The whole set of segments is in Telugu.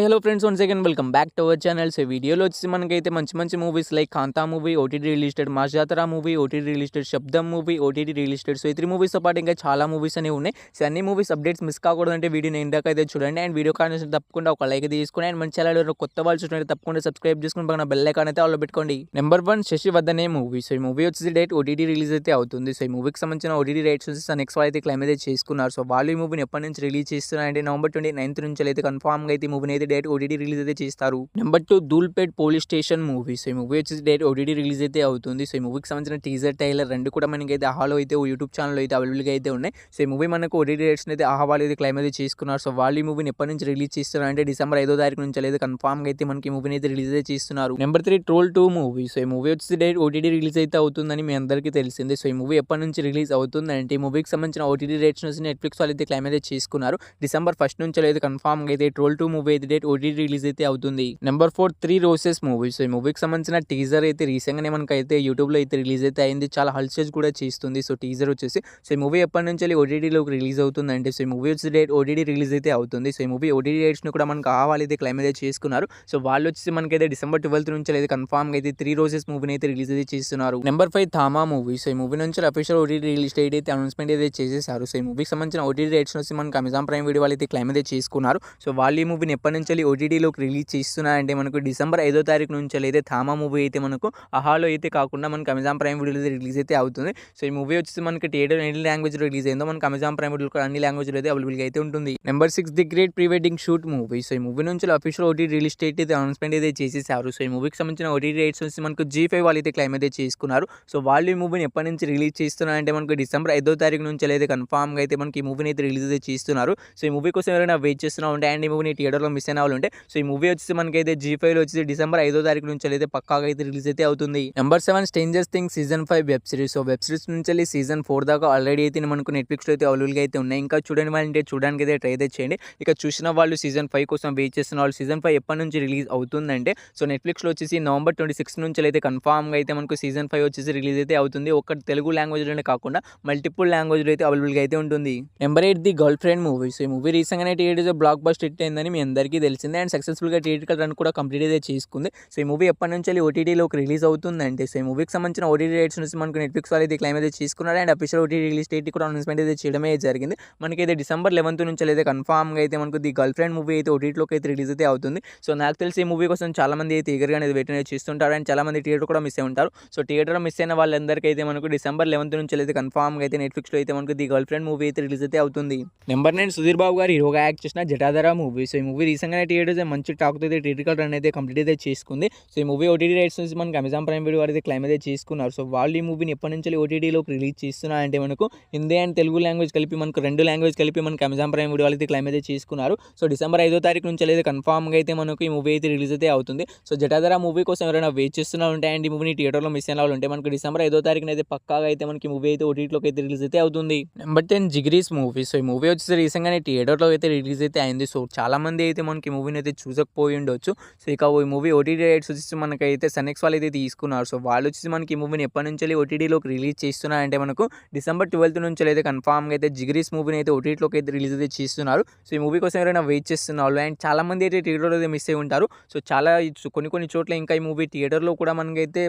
Hello friends, once again welcome back to our channel. So వీడియోలో వచ్చేసి మనకైతే మంచి మంచి మూవీస్ లైక్ కాంతా మూవీ ఓటీటీ రిలీజ్డ్, మాస్ జాతర మూవీ ఓటీటీ రిలీజ్డ్, శబ్దం మూవీ ఓటీటీ రిలీజ్డ్. సో ఈ 3 మూవీస్తో పాటు ఇంకా చాలా మూవీస్ అనేవి ఉన్నాయి. సో అన్ని మూవీస్ అప్డేట్స్ మిస్ కాకూడదంటే వీడియోని ఎందాక అయితే చూడండి. అండ్ వీడియో కావాల్సిన తప్పకుండా ఒక లైక్ తీసుకుని, అండ్ మన ఛానల్ కొత్త వాళ్ళు చూసినట్టు తప్పకుండా సబ్స్క్రైబ్ చేసుకుని పక్కన బెల్ ఐకాన్ అయితే ఆల్లో పెట్టుకోండి. Number 1 Shashivardhane movie. సో ఈ మూవీ వచ్చేసి డేట్ ఓటీటీ రిలీజ్ అయితే అవుతుంది. సో ఈ మూవీకి సంబంధించిన ఓటీటీ రైట్స్ వచ్చేసి నెక్స్ట్ వాళ్ళు అయితే క్లైమ్ అయితే చేసుకున్నారు. సో వాళ్ళు ఈ మూవీని ఎప్పటి నుంచి రిలీజ్ చేస్తున్నారంటే November 29th నుంచి అయితే కన్ఫామ్గా అయితే ఈ మూవీని అయితే డేట్ ఓటీటీ రిలీజ్ అయితే చేస్తారు. Number 2 Dhoolpet police station movie. So ఈ మూవీ వచ్చేసి డేట్ ఓటీటీ రిలీజ్ అయితే అవుతుంది. సో ఈ మూవీకి సంబంధించిన టీజర్ ట్రైలర్ రెండు కూడా మనకి అయితే ఆహాలో అయితే యూట్యూబ్ ఛానల్ అయితే అవైలబుల్గా అయితే ఉన్నాయి. సో ఈ మూవీ మనకు ఓటీటీ రైట్స్ అయితే ఆహా వాళ్ళు అయితే క్లైమ్ అయితే చేసుకున్నారు. సో వాళ్ళు ఈ మూవీని ఎప్పటి నుంచి రిలీజ్ చేస్తున్నారు అంటే December 5వ తారీఖు నుంచి అయితే కన్ఫామ్గా అయితే మనకి ఈ మూవీని అయితే రిలీజ్ అయితే చేస్తున్నారు. Number 3 troll 2 movie. సో ఈ మూవీ వచ్చేసి డేట్ ఓటీటీ రిలీజ్ అయితే అవుతుందని మీ అందరికీ తెలిసిందే. సో ఈ మూవీ ఎప్పటి నుంచి రిలీజ్ అవుతుంది అంటే ఈ మూవీకి సంబంధించిన ఓటీటీ రైట్స్ నుంచి నెట్ఫ్లిక్స్ వాళ్ళు అయితే క్లైమ్ అయితే చేసుకున్నారు. December 1st నుంచి అయితే కన్ఫామ్గా అయితే ట్రోల్ 2 మూవీ అయితే డేట్ ఓటీటీ రిలీజ్ అయితే అవుతుంది. Number 4 3 Roses movie. సో ఈ మూవీకి సంబంధించిన టీజర్ అయితే రీసెంట్గానే మనకైతే యూట్యూబ్లో అయితే రిలీజ్ అయితే అయింది. చాలా హల్చేజ్ కూడా చేస్తుంది. సో టీజర్ వచ్చేసి సో ఈ మూవీ ఎప్పటి నుంచి ఓటీటీలోకి రిలీజ్ అవుతుంది అంటే సో ఈ మూవీ వచ్చి డేట్ ఓటీటీ రిలీజ్ అయితే అవుతుంది. సో ఈ మూవీ ఓటీటీ రైట్స్ని కూడా మనకు కావాలి అయితే క్లైమ్ అయితే చేసుకున్నారు. సో వాళ్ళు వచ్చేసి మనకైతే December 12th నుంచి అయితే కన్ఫామ్గా అయితే 3 Roses మూవీని అయితే రిలీజ్ అయితే చేస్తున్నారు. Number 5 Thama movie. సో ఈ మూవీ నుంచి అఫీషియల్ ఓటీటీ రిలీజ్ డేట్ అయితే అనౌన్స్మెంట్ అయితే చేసేసారు. సో ఈ మూవీకి సంబంధించిన ఓటీటీ రైట్స్ వచ్చి మనకు అమెజాన్ ప్రైమ్ వీడియో వాళ్ళు అయితే క్లైమ్ అయితే చేసుకున్నారు. సో వాళ్ళు ఈ మూవీని ఎప్పటి నుంచి ఓటీటీలోకి రిలీజ్ చేస్తున్నారంటే మనకు December 5వ తారీఖు నుంచి అయితే థామా మూవీ అయితే మనకు ఆహాలో అయితే కాకుండా మనకు అమెజాన్ ప్రైమ్ వీడియోలో రిలీజ్ అయితే అవుతుంది. సో ఈ మూవీ వచ్చేసి మనకి థియేటర్ ఎన్ని లాంగ్వేజ్లో రిలీజ్ అయిందో మనకు అమెజాన్ ప్రైమ్ వీడియోలో అన్ని లాంగ్వేజ్లో అయితే అవైలబుల్గా అయితే ఉంటుంది. Number 6 the great pre wedding shoot movie. So ఈ మూవీ నుంచి అఫీషియల్ ఓటీటీ రిలీజ్ డేట్ అయితే అనౌన్స్మెంట్ అయితే చేసేసారు. సో ఈ మూవీకి సంబంధించిన ఓటీటీ రైట్స్ వచ్చి మనకు G5 వాళ్ళు అయితే క్లైమ్ అయితే చేసుకున్నారు. సో వాళ్ళు ఈ మూవీని ఎప్పటి నుంచి రిలీజ్ చేస్తున్నారంటే మనకు December 5వ తారీఖు నుంచి అయితే కన్ఫామ్గా అయితే మనకి ఈ మూవీని అయితే రిలీజ్ అయితే చేస్తున్నారు. సో ఈ మూవీ కోసం ఎవరైనా వెయిట్ చేస్తున్నా ఉంటే అండ్ ఈ మూవీని థియేటర్లో మిస్ అయిన వాళ్ళు ఉంటే సో ఈ మూవీ వచ్చేసి మనకైతే G5లో వచ్చేసి December 5వ తారీఖు నుంచి అయితే పక్కాగా అయితే రిలీజ్ అయితే అవుతుంది. Number 7 strangers things season 5 web series. So web series నుంచి సీజన్ 4 దాకా ఆల్రెడీ అయితే మనకు నెట్ఫ్లిక్స్లో అయితే అవైలబుల్గా అయితే ఉన్నాయి. ఇంకా చూడని వాళ్ళంటే చూడడానికి అయితే ట్రై అయితే చేయండి. ఇక చూసిన వాళ్ళు సీజన్ 5 కోసం వెయిట్ చేస్తున్న వాళ్ళు సీజన్ 5 ఎప్పటి నుంచి రిలీజ్ అవుతుందంటే సో నెట్ఫ్లిక్స్లో వచ్చేసి November 26 నుంచి అయితే కన్ఫామ్గా అయితే మనకు సీజన్ 5 వచ్చేసి రిలీజ్ అయితే అవుతుంది. ఒక్క తెలుగు లాంగ్వేజ్లోనే కాకుండా మల్టిపుల్ లాంగ్వేజ్లో అయితే అవైలబుల్గా అయితే ఉంటుంది. Number 8 the girl friend movie. So ఈ మూవీ రీసెంట్గానే థియేటర్ బ్లాక్ బస్టర్ హిట్ అయిందని మీ అందరికీ తెలిసిందే. అండ్ సక్సెస్ఫుల్గా థియేటర్ రన్ కూడా కంప్లీట్ అయితే చేసుకుంది. సో ఈ మూవీ ఎప్పటి నుంచి ఓటీటీలోకి రిలీజ్ అవుతుందంటే సో ఈ మూవీకి సంబంధించిన ఓటీటీ రైట్స్ నుంచి మనకు నెట్ఫ్లిక్స్ వాళ్ళు అయితే క్లైమ్ అయితే చేసుకున్నారు. And official OTT release date కూడా అనౌన్స్మెంట్ అయితే చేయడమే జరిగింది. మనకైతే December 11th నుంచి అయితే కన్ఫామ్గా అయితే మనకు ది గర్ల్ ఫ్రెండ్ మూవీ అయితే ఓటీటీలోకి అయితే రిలీజ్ అయితే అవుతుంది. సో నాకు తెలిసి ఈ మూవీ కోసం చాలా మంది అయితే ఈగర్గా అనేది వెయిట్ అనేది చేస్తుంటారు. అండ్ చాలా మంది థియేటర్ కూడా మిస్ అయి ఉంటారు. సో థియేటర్ మిస్ అయిన వాళ్ళందరికీ అయితే మనకు December 11th నుంచి అయితే కన్ఫామ్గా అయితే నెట్ఫ్లిక్స్లో అయితే మనకు ది గర్ల్ ఫ్రెండ్ మూవీ అయితే రిలీజ్ అయితే అవుతుంది. నెంబర్ 9 సుధీర్ బాబు గారు హీరోగా యాక్ట్ చేసిన జటాధర మూవీ. సో ఈ మూవీ రీసెంట్గానే థియేటర్స్ మంచి టాక్ అయితే థియేటర్ రన్ అయితే కంప్లీట్ అయితే చేసుకుంది. సో ఈ మూవీ ఓటీటీ రైట్స్ నుంచి మనకి అమెజాన్ ప్రైమ్ వీడియో అయితే క్లైమ్ అయితే చేసుకున్నారు. సో వాళ్ళు ఈ మూవీని ఎప్పటి నుంచి ఓటీటీలోకి రిలీజ్ చేస్తున్నారంటే మనకు హిందీ అండ్ తెలుగు లాంగ్వేజ్ కలిపి మనకు రెండు లాంగ్వేజ్ కలిపి మనకి అమెజాన్ ప్రైమ్ వీడియో అయితే క్లైమ్ అయితే చేసుకున్నారు. సో December 5వ తారీఖు నుంచి అయితే కన్ఫామ్గా అయితే మనకు ఈ మూవీ అయితే రిలీజ్ అయితే అవుతుంది. సో జటాధర మూవీ కోసం ఎవరైనా వెయిట్ చేస్తున్నా ఉంటే అండ్ ఈ మూవీని థియేటర్లో మిస్ అయిన వాళ్ళు ఉంటే మనకు December 5వ తారీఖున అయితే పక్కాగా అయితే మనకి మూవీ అయితే ఓటీటీలోకి అయితే రిలీజ్ అయితే అవుతుంది. Number 10 జిగ్రీస్ movie. సో ఈ మూవీ వచ్చేసి రీసెంట్గానే థియేటర్లో అయితే రిలీజ్ అయితే అయింది. సో చాలా మంది అయితే మనకి మూవీని అయితే చూసకపోయి ఉండొచ్చు. సో ఇక ఈ మూవీ ఓటీటీ రైట్స్ వచ్చేసి మనకైతే సన్నెక్స్ వాళ్ళు అయితే తీసుకున్నారు. సో వాళ్ళు వచ్చేసి మనకి ఈ మూవీని ఎప్పటి నుంచి ఓటీటీలోకి రిలీజ్ చేస్తున్నారంటే మనకు December 12th నుంచి అయితే కన్ఫామ్గా అయితే జిగ్రీస్ మూవీని అయితే ఓటీటీలోకి అయితే రిలీజ్ అయితే చేస్తున్నారు. సో ఈ మూవీ కోసం ఎవరైనా వెయిట్ చేస్తున్నారు అండ్ చాలా మంది అయితే థియేటర్లో అయితే మిస్ అయి ఉంటారు. సో చాలా కొన్ని చోట్ల ఇంకా ఈ మూవీ థియేటర్లో కూడా మనకైతే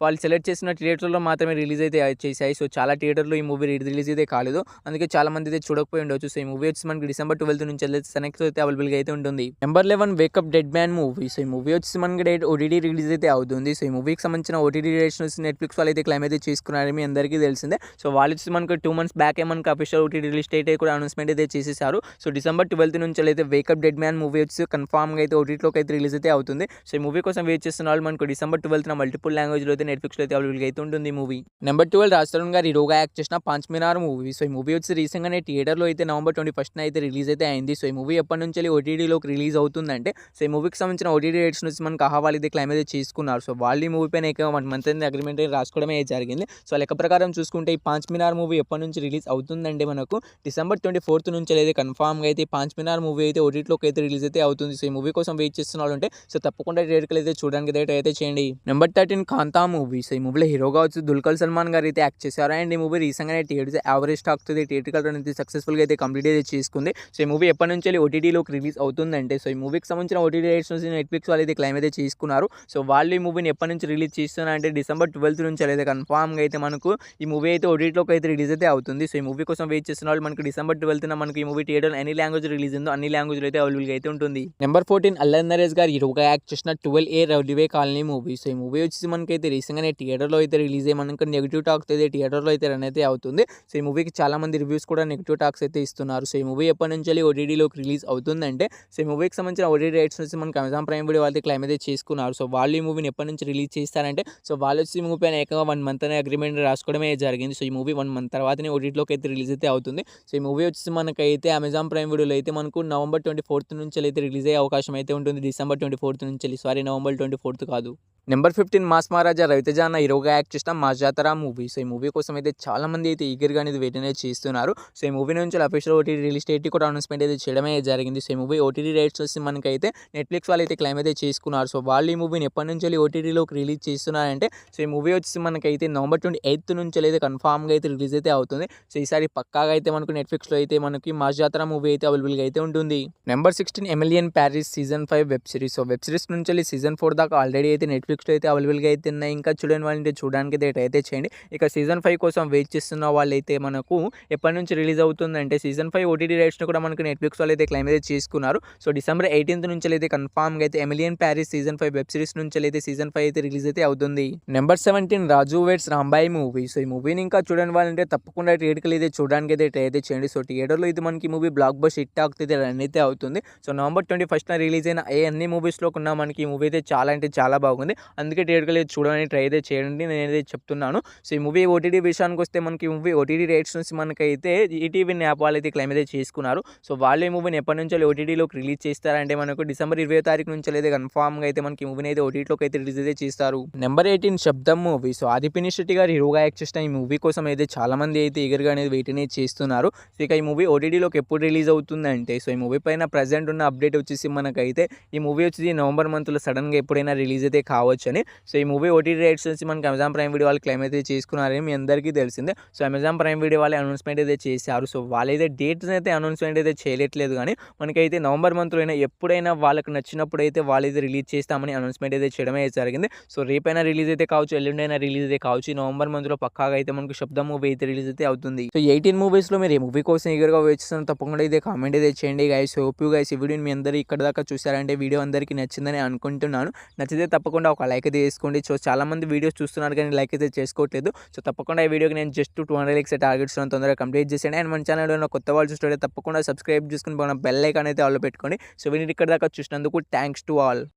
వాళ్ళు సెలెక్ట్ చేసిన థియేటర్లో మాత్రమే రిలీజ్ అయితే చేశాయి. సో చాలా థియేటర్లో ఈ మూవీ రిలీజ్ అయితే కాలేదు. అందుకే చాలా మంది అయితే చూడకపోయి ఉండొచ్చు. సో ఈ మూవీ వచ్చి మనకి December 12th నుంచి అయితే సన్నెక్స్ అయితే అవైలబుల్గా అయితే ఉంటుంది. Number 11 wake up dead man movie. So ఈ మూవీ వచ్చి మనకి డేట్ ఓటీటీ రిలీజ్ అయితే అవుతుంది. సో ఈ మూవీకి సంబంధించిన ఓటీటీ రైట్స్ నెట్ఫ్లిక్స్ వాళ్ళు అయితే క్లైమ్ అయితే చేసుకున్నారని మీ అందరికీ తెలిసిందే. సో వాళ్ళు వచ్చి మనకు 2 months బ్యాకే మనకు అఫీషియల్ ఓటీటీ రిలీజ్ డేట్ కూడా అనౌన్స్మెంట్ అయితే చేసేసారు. సో December 12th నుంచి అయితే వేకప్ డెడ్ మ్యాన్ మూవీ వచ్చి కన్ఫామ్గా అయితే ఓటీటీలోకి అయితే రిలీజ్ అయితే అవుతుంది. సో ఈ మూవీ కోసం వెయిట్ చేస్తున్న వాళ్ళు మనకు December 12th మల్టిపుల్ లాంగ్వేజ్లో అయితే నెట్ఫ్లిక్స్లో అయితే అవైలబుల్గా అయితే ఉంటుంది ఈ మూవీ. నెంబర్ 12 రాజ్ తరుణ్ గారు హీరోగా యాక్ట్ చేసిన పాంచ్ మినార్ మూవీ. సో ఈ మూవీ వచ్చి రీసెంట్గానే థియేటర్లో అయితే November 21st అయితే రిలీజ్ అయితే అయింది. సో ఈ మూవీ ఎప్పటి నుంచి ఓటీటీలోకి రిలీజ్ అవుతుందంటే సో ఈ మూవీకి సంబంధించిన ఓటీటీ రైట్స్ నుంచి మనకు అహవాల్ అయితే క్లైమ్ అయితే చేసుకున్నారు. సో వాళ్ళు ఈ మూవీ పైన 1 month అగ్రిమెంట్ రాసుకోవడమే జరిగింది. సో లెక్క ప్రకారం చూసుకుంటే ఈ పాంచ్ మినార్ మూవీ ఎప్పటి నుంచి రిలీజ్ అవుతుందంటే మనకు December 24th నుంచి అయితే కన్ఫామ్గా అయితే పాంచ్ మినార్ మూవీ అయితే ఓటీటీలోకి అయితే రిలీజ్ అయితే అవుతుంది. సో ఈ మూవీ కోసం వెయిట్ చేస్తున్న వాళ్ళు ఉంటే సో తప్పకుండా థియేటర్కి అయితే చూడడానికి అయితే చేయండి. నెంబర్ 13 కాంతా మూవీ. సో ఈ మూవీలో హీరోగా వచ్చి దుల్కర్ సల్మాన్ గారు అయితే యాక్ట్ చేశారు. అండ్ ఈ మూవీ రీసెంట్గానే theatres average talk theatrical run అయితే సక్సెస్ఫుల్గా అయితే కంప్లీట్ అయితే చేసుకుంది. సో ఈ మూవీ ఎప్పటి నుంచి ఓటీటీలోకి రిలీజ్ అవుతుందంటే అవుతుందంటే సో ఈ మూవీకి సంబంధించిన ఓటీటీ రైట్స్ నుంచి నెట్‌ఫ్లిక్స్ వాళ్ళు అయితే క్లెయిమ్ అయితే చేసుకున్నారు. సో వాళ్ళు ఈ మూవీని ఎప్పటి నుంచి రిలీజ్ చేస్తున్నారంటే డిసెంబర్ 12 నుంచి అయితే కన్ఫర్మ్‌గా అయితే మనకు ఈ మూవీ అయితే ఓటీటీలోకి అయితే రిలీజ్ అయితే అవుతుంది. సో ఈ మూవీ కోసం వెయిట్ చేస్తున్న వాళ్ళు మనకు డిసెంబర్ 12న మనకు ఈ మూవీ థియేటర్‌లో ఎన్ని లాంగ్వేజ్ రిలీజ్ ఉందో అన్ని లాంగ్వేజ్‌లో అయితే అవైలబుల్‌గా అయితే ఉంటుంది. నెంబర్ 14 అల్లరి నరేష్ గారు హీరోగా యాక్ట్ చేసిన 12A రౌడీవే కాలనీ మూవీ. సో ఈ మూవీ వచ్చేసి మనకైతే రీసెంట్‌గానే థియేటర్‌లో అయితే రిలీజ్ అయ్యి మనకు నెగెటివ్ టాక్స్ అయితే థియేటర్‌లో అయితే రన్ అయితే అవుతుంది. సో ఈ మూవీకి చాలా మంది రివ్యూస్ కూడా నెగెటివ్ టాక్స్ అయితే ఇస్తున్నారు. సో ఈ మూవీ ఎప్పటి నుంచి ఓటీటీలోకి రిలీజ్ అవుతుందంటే సో ఈ మూవీకి సంబంధించిన ఓటీటీ రైట్స్ నుంచి మనకు అమెజాన్ ప్రైమ్ వీడియో వాళ్ళైతే క్లెయిమ్ అయితే చేసుకున్నారు. సో వాళ్ళు ఈ మూవీని ఎప్పటి నుంచి రిలీజ్ చేస్తారంటే సో వాళ్ళు వచ్చి ఈ మూవీ పైన ఏకంగా 1 మంత్ అనే అగ్రిమెంట్ రాసుకోవడమే జరిగింది. సో ఈ మూవీ 1 మంత్ తర్వాతనే ఓటీటీలోకి అయితే రిలీజ్ అయితే అవుతుంది. సో ఈ మూవీ వచ్చేసి మనకైతే అమెజాన్ ప్రైమ్ వీడియోలో అయితే మనకు నవంబర్ 24 నుంచి అయితే రిలీజ్ అయ్యే అవకాశం అయితే ఉంటుంది. డిసెంబర్ 24 నుంచి సారీ నవంబర్ 24 కాదు. నెంబర్ 15 మాస్ మహారాజా రవితేజ అన్న హీరోగా యాక్ట్ చేసిన మా జాతర మూవీ. సో ఈ మూవీ కోసం అయితే చాలా మంది అయితే ఈగర్‌గా అనేది వెయిట్ అనేది చేస్తున్నారు. సో ఈ మూవీ నుంచి అఫీషియల్ ఓటీటీ రిలీజ్ డేట్ కూడా అనౌన్స్‌మెంట్ అయితే చేయడమే జరిగింది. సో ఈ మూవీ ఓటీటీ రైట్స్ వచ్చి మనకైతే నెట్‌ఫ్లిక్స్ వాళ్ళు అయితే క్లెయిమ్ అయితే చేసుకున్నారు. సో వాళ్ళు ఈ మూవీని ఎప్పటి నుంచి ఓటీటీలోకి రిలీజ్ చేస్తున్నారంటే సో ఈ మూవీ వచ్చేసి మనకైతే నవంబర్ 28 నుంచి అయితే కన్ఫర్మ్‌గా అయితే రిలీజ్ అయితే అవుతుంది. సో ఈసారి పక్కాగా అయితే మనకు నెట్‌ఫ్లిక్స్‌లో అయితే మనకి మా జాతర మూవీ అయితే అవైలబుల్‌గా అయితే ఉంటుంది. Number 16 Emily in Paris season 5 web series. So web series నుంచి సీజన్ 4 దాకా ఆల్రెడీ అయితే నెట్‌ఫ్లిక్స్‌లో అయితే అవైలబుల్‌గా అయితే ఉన్నాయి. ఇంకా చూడని వాళ్ళంటే చూడడానికి అయితే చేయండి. ఇక సీజన్ 5 కోసం వెయిట్ చేస్తున్న వాళ్ళైతే మనకు ఎప్పటి నుంచి రిలీజ్ అవుతుందంటే సీజన్ 5 ఓటీటీ రైట్స్‌ని కూడా మనకు నెట్‌ఫ్లిక్స్ వాళ్ళు అయితే క్లెయిమ్ అయితే చేసుకున్నారు. సో డిసెంబర్ 18 నుంచి అయితే కన్ఫర్మ్‌గా అయితే Emily in Paris season 5 web series నుంచి అయితే సీజన్ 5 అయితే రిలీజ్ అయితే అవుతుంది. నెంబర్ 17 రాజు వెడ్స్ రాంబాయి మూవీ. సో ఈ మూవీని ఇంకా చూడని వాళ్ళంటే తప్పకుండా థియేటర్‌కి అయితే చూడడానికి అయితే చేయండి. సో థియేటర్లో అయితే మనకి ఈ మూవీ బ్లాక్ బస్టర్ హిట్ అయితే రన్ అయితే అవుతుంది. సో నవంబర్ 21న రిలీజ్ అయిన అన్ని మూవీస్‌లో కన్నా మనకి ఈ మూవీ అయితే చాలా అంటే చాలా బాగుంది. అందుకే థియేటర్‌కి అయితే చూడడానికి ట్రై అయితే చేయండి నేనైతే చెప్తున్నాను. సో ఈ మూవీ ఓటీటీ విషయానికి వస్తే మనకి ఈ మూవీ ఓటీటీ రైట్స్ నుంచి మనకైతే ఈటీవీ యాప్ వాళ్ళు అయితే క్లెయిమ్ అయితే చేసుకున్నారు. సో వాళ్ళు ఈ మూవీని ఎప్పటి నుంచో ఓటీటీలోకి రిలీజ్ చేస్తారంటే మనకు డిసెంబర్ 20వ తారీఖు నుంచి అయితే కన్ఫర్మ్‌గా అయితే మనకి ఈ మూవీని అయితే ఓటీటీలోకి అయితే రిలీజ్ అయితే చేస్తారు. నెంబర్ 18 శబ్దం మూవీ. సో ఆది పినిష్ శెట్టి గారు హీరోగా యాక్ట్ చేసిన ఈ మూవీ కోసం అయితే చాలా మంది అయితే ఈగర్‌గా అనేది వెయిట్ అనేది చేస్తున్నారు. సో ఇక ఈ మూవీ ఓటీటీలోకి ఎప్పుడు రిలీజ్ అవుతుందంటే సో ఈ మూవీ పైన ప్రెజెంట్ ఉన్న అప్డేట్ వచ్చేసి మనకైతే ఈ మూవీ వచ్చేసి నవంబర్ మంత్లో సడన్గా ఎప్పుడైనా రిలీజ్ అయితే కావచ్చని. సో ఈ మూవీ ఓటీటీ రైట్స్ నుంచి మనకి అమెజాన్ ప్రైమ్ వీడియో వాళ్ళు క్లెయిమ్ అయితే చేసుకున్నారని మీ అందరికీ తెలిసిందే. సో అమెజాన్ ప్రైమ్ వీడియో వాళ్ళు అనౌన్స్మెంట్ అయితే చేశారు. సో వాళ్ళైతే డేట్స్ అయితే అనౌన్స్మెంట్ అయితే చేయట్లేదు కానీ మనకైతే నవంబర్ మంత్లో అయినా ఎప్పుడైనా వాళ్ళకి నచ్చినప్పుడు అయితే వాళ్ళైతే రిలీజ్ చేస్తామని అనౌన్స్మెంట్ అయితే చేయడమే జరిగింది. సో రేపైనా రిలీజ్ అయితే కావచ్చు, ఎల్లుండైనా రిలీజ్ అయితే కావచ్చు. ఈ నవంబర్ మంత్లో పక్కాగా అయితే మనకు శబ్దం మూవీ అయితే రిలీజ్ అయితే అవుతుంది. సో 18 మూవీస్లో మీరు ఏ మూవీ కోసం ఈగర్‌గా వెయిట్ చేస్తున్నారు తప్పకుండా అయితే కామెంట్ అయితే చేయండి గైస్. హోప్ యూ గైస్ ఈ వీడియోని మీ అందరూ ఇక్కడ దాకా చూసారంటే వీడియో అందరికీ నచ్చిందని అనుకుంటున్నాను. నచ్చితే తప్పకుండా ఒక లైక్ అయితే చేసుకోండి. సో చాలామంది వీడియోస్ చూస్తున్నారు కానీ లైక్ అయితే చేసుకోవట్లేదు. సో తప్పకుండా ఈ వీడియోకి నేను జస్ట్ 200 లైక్స్ టార్గెట్ ఇస్తున్నాను, తొందరగా కంప్లీట్ చేసేయండి. అండ్ మన ఛానల్లో కొత్త వాళ్ళు చూస్తుంటే తప్పకుండా సబ్స్క్రైబ్ చేసుకుని బెల్ ఐకాన్ అయితే ఆల్లో పెట్టుకోండి. సో వీడియో ఇక్కడ దాకా చూసినందుకు థ్యాంక్స్ టు ఆల్.